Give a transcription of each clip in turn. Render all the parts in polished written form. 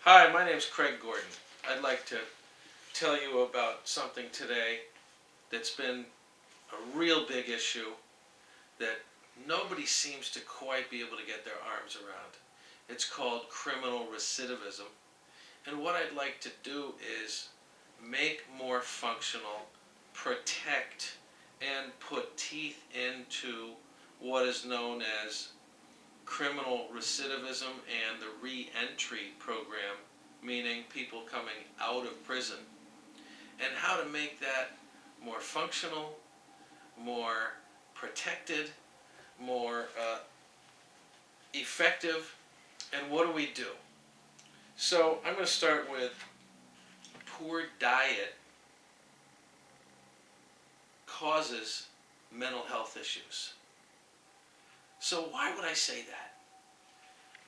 Hi, my name's Craig Gordon. I'd like to tell you about something today that's been a real big issue that nobody seems to quite be able to get their arms around. It's called criminal recidivism. And what I'd like to do is make more functional, protect, and put teeth into what is known as criminal recidivism and the re-entry program, meaning people coming out of prison, and how to make that more functional, more protected, more effective, and what do we do? So I'm going to start with poor diet causes mental health issues. So why would I say that?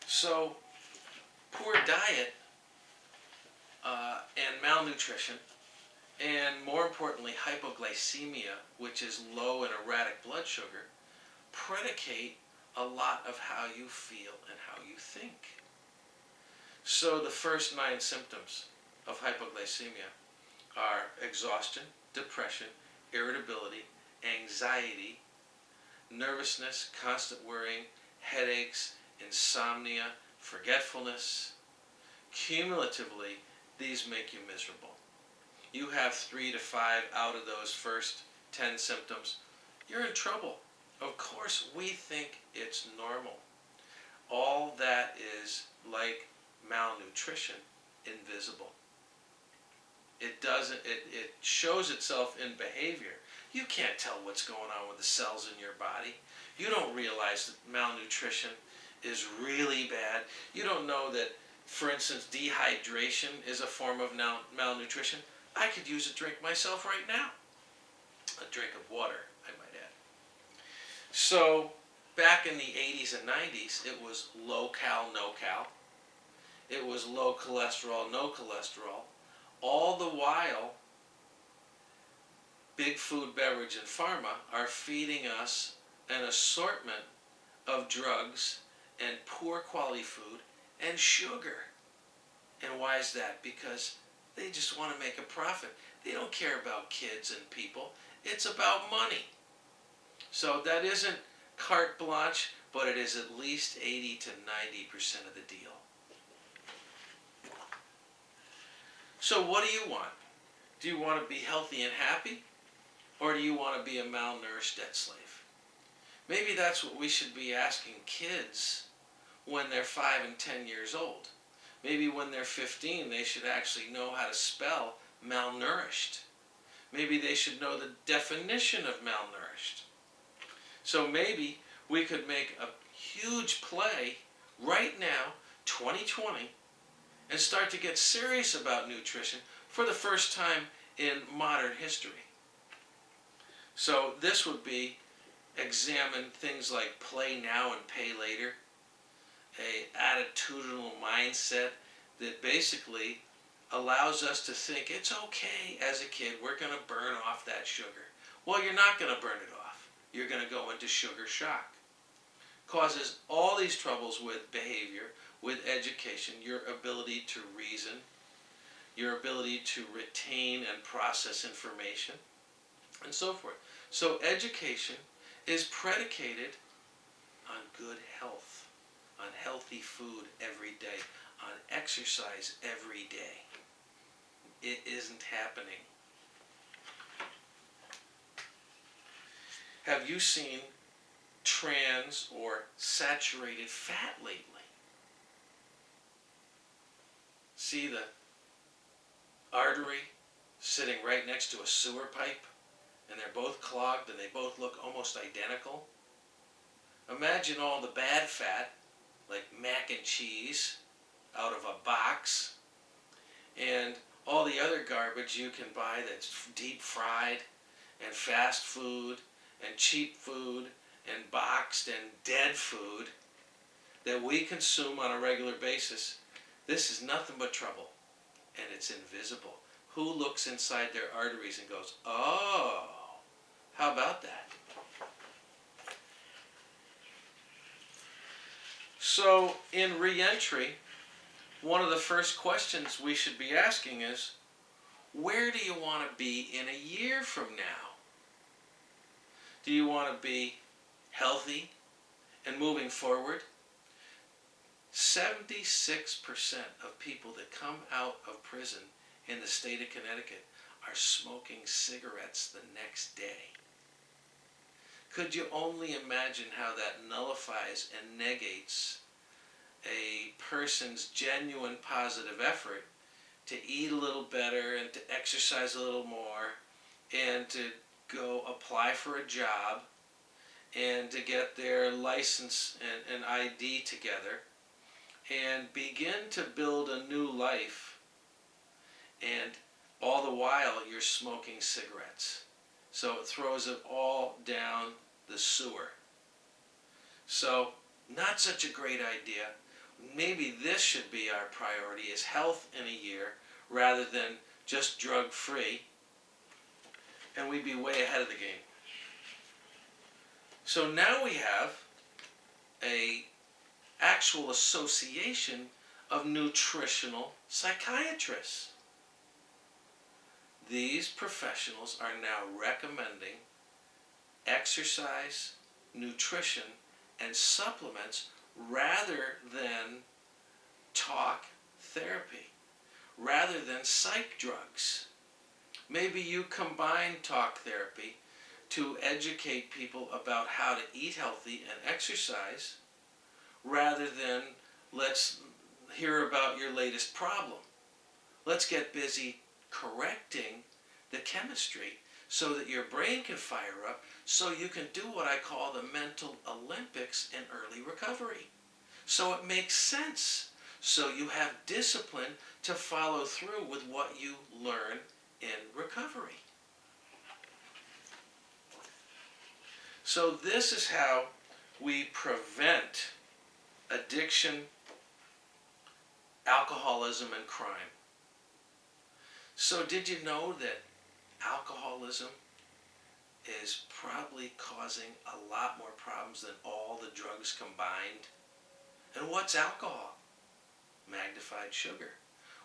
So poor diet and malnutrition, and more importantly hypoglycemia, which is low and erratic blood sugar, predicate a lot of how you feel and how you think. So the first 9 symptoms of hypoglycemia are exhaustion, depression, irritability, anxiety, nervousness, constant worrying, headaches, insomnia, forgetfulness. Cumulatively, these make you miserable. You have 3 to 5 out of those first 10 symptoms, you're in trouble. Of course, we think it's normal. All that is, like malnutrition, invisible. It shows itself in behavior. You can't tell what's going on with the cells in your body. You don't realize that malnutrition is really bad. You don't know that, for instance, dehydration is a form of malnutrition. I could use a drink myself right now. A drink of water, I might add. So, back in the 80s and 90s, it was low cal, no cal. It was low cholesterol, no cholesterol. All the while, big food, beverage, and pharma are feeding us an assortment of drugs and poor quality food and sugar. And why is that? Because they just want to make a profit. They don't care about kids and people. It's about money. So that isn't carte blanche, but it is at least 80 to 90% of the deal. So what do you want? Do you want to be healthy and happy? Or do you want to be a malnourished debt slave? Maybe that's what we should be asking kids when they're 5 and 10 years old. Maybe when they're 15, they should actually know how to spell malnourished. Maybe they should know the definition of malnourished. So maybe we could make a huge play right now, 2020, and start to get serious about nutrition for the first time in modern history. So this would be examine things like play now and pay later, a attitudinal mindset that basically allows us to think it's okay as a kid, we're going to burn off that sugar. Well, you're not going to burn it off. You're going to go into sugar shock. Causes all these troubles with behavior, with education, your ability to reason, your ability to retain and process information, and so forth. So education is predicated on good health, on healthy food every day, on exercise every day. It isn't happening. Have you seen trans or saturated fat lately? See the artery sitting right next to a sewer pipe, and they're both clogged and they both look almost identical? Imagine all the bad fat, like mac and cheese, out of a box, and all the other garbage you can buy that's deep fried, and fast food, and cheap food, and boxed and dead food that we consume on a regular basis. This is nothing but trouble, and it's invisible. Who looks inside their arteries and goes, oh, how about that? So in reentry, one of the first questions we should be asking is, where do you want to be in a year from now? Do you want to be healthy and moving forward? 76% of people that come out of prison in the state of Connecticut are smoking cigarettes the next day. Could you only imagine how that nullifies and negates a person's genuine positive effort to eat a little better and to exercise a little more and to go apply for a job and to get their license and ID together and begin to build a new life, and all the while you're smoking cigarettes. So it throws it all down the sewer. So not such a great idea. Maybe this should be our priority, is health in a year rather than just drug free, and we'd be way ahead of the game. So now we have a actual association of nutritional psychiatrists. These professionals are now recommending exercise, nutrition, and supplements rather than talk therapy, rather than psych drugs. Maybe you combine talk therapy to educate people about how to eat healthy and exercise, rather than let's hear about your latest problem. Let's get busy correcting the chemistry so that your brain can fire up, so you can do what I call the mental Olympics in early recovery. So it makes sense. So you have discipline to follow through with what you learn in recovery. So this is how we prevent addiction, alcoholism, and crime. So did you know that alcoholism is probably causing a lot more problems than all the drugs combined? And what's alcohol? Magnified sugar.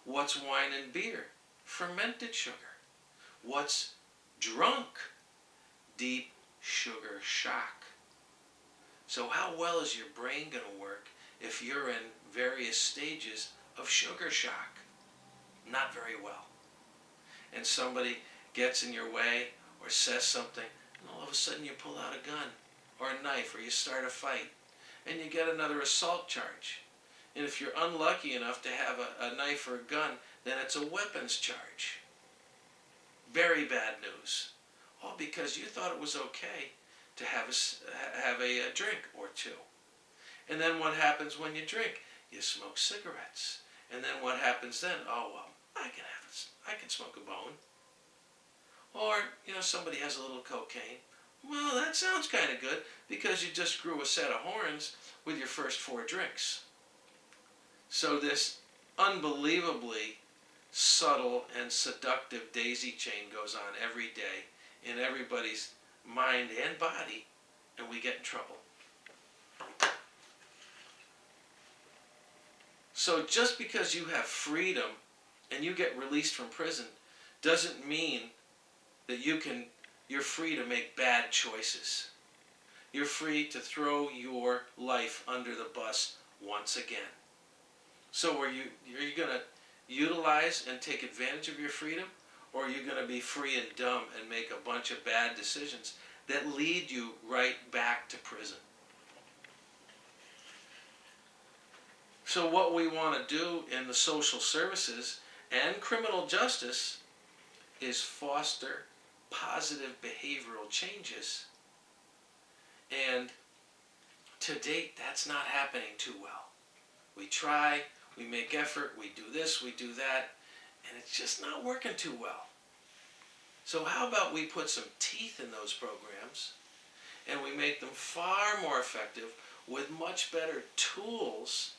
What's wine and beer? Fermented sugar. What's drunk? Deep sugar shock. So how well is your brain going to work if you're in various stages of sugar shock? Not very well. And somebody gets in your way or says something, and all of a sudden you pull out a gun or a knife, or you start a fight, and you get another assault charge. And if you're unlucky enough to have a knife or a gun, then it's a weapons charge. Very bad news. All because you thought it was okay to have a drink or two. And then what happens when you drink? You smoke cigarettes. And then what happens then? Oh, well, I can smoke a bone. Or, somebody has a little cocaine. Well, that sounds kind of good, because you just grew a set of horns with your first 4 drinks. So this unbelievably subtle and seductive daisy chain goes on every day in everybody's mind and body, and we get in trouble. So just because you have freedom and you get released from prison doesn't mean that you're free to make bad choices. You're free to throw your life under the bus once again. So are you going to utilize and take advantage of your freedom, or are you going to be free and dumb and make a bunch of bad decisions that lead you right back to prison? So what we want to do in the social services and criminal justice is foster positive behavioral changes. And to date, that's not happening too well. We try, we make effort, we do this, we do that, and it's just not working too well. So how about we put some teeth in those programs, and we make them far more effective with much better tools,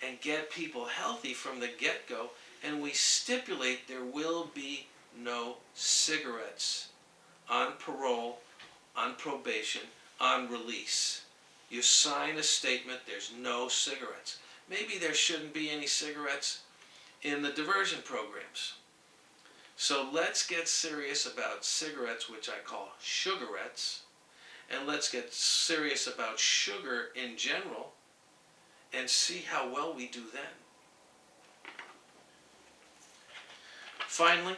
and get people healthy from the get-go, and we stipulate there will be no cigarettes on parole, on probation, on release. You sign a statement, there's no cigarettes. maybe there shouldn't be any cigarettes in the diversion programs. So let's get serious about cigarettes, which I call sugarettes, and let's get serious about sugar in general and see how well we do then. Finally,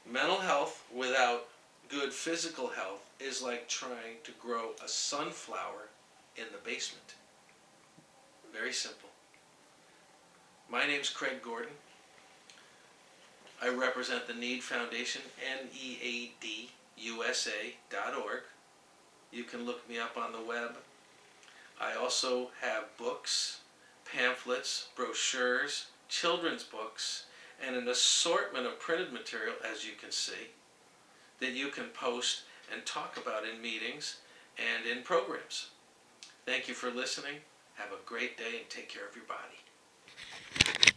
mental health without good physical health is like trying to grow a sunflower in the basement. Very simple. My name's Craig Gordon. I represent the N.E.A.D Foundation, N.E.A.D, USA.org. You can look me up on the web. I also have books, pamphlets, brochures, children's books, and an assortment of printed material, as you can see, that you can post and talk about in meetings and in programs. Thank you for listening. Have a great day and take care of your body.